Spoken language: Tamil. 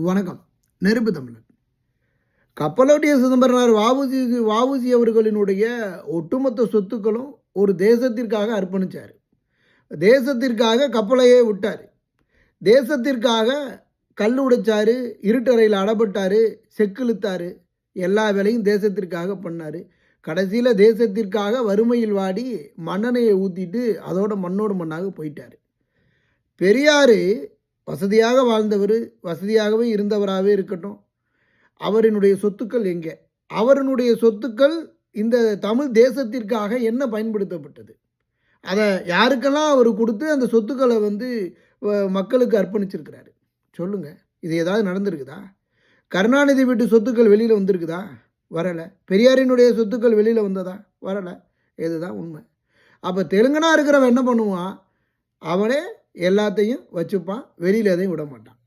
வணக்கம். நெருப்பு தமிழன். கப்பலோட்டிய சிதம்பரனார் வஉசி அவர்களினுடைய ஒட்டுமொத்த சொத்துக்களும் ஒரு தேசத்திற்காக அர்ப்பணித்தார். தேசத்திற்காக கப்பலையே விட்டார். தேசத்திற்காக கல் உடைச்சார், இருட்டறையில் அடப்பட்டார், செக்கிழுத்தார், எல்லா வேலையும் தேசத்திற்காக பண்ணார். கடைசியில் தேசத்திற்காக வறுமையில் வாடி மண்ணெண்ணெயை ஊற்றிட்டு அதோட மண்ணோடு மண்ணாக போயிட்டார். பெரியார் வசதியாக வாழ்ந்தவர், வசதியாகவே இருந்தவராகவே இருக்கட்டும், அவரினுடைய சொத்துக்கள் எங்கே? அவரினுடைய சொத்துக்கள் இந்த தமிழ் தேசத்திற்காக என்ன பயன்படுத்தப்பட்டது? அதை யாருக்கெல்லாம் அவர் கொடுத்து அந்த சொத்துக்களை மக்களுக்கு அர்ப்பணிச்சிருக்கிறாரு சொல்லுங்கள். இது ஏதாவது நடந்திருக்குதா? கருணாநிதி வீட்டு சொத்துக்கள் வெளியில் வந்திருக்குதா? வரலை. பெரியாரினுடைய சொத்துக்கள் வெளியில் வந்ததா? வரலை. இதுதான் உண்மை. அப்போ தெலுங்கனா இருக்கிறவன் என்ன பண்ணுவான்? அவனே எல்லாத்தையும் வச்சுப்பான், வெளியில் எதையும் விட மாட்டான்.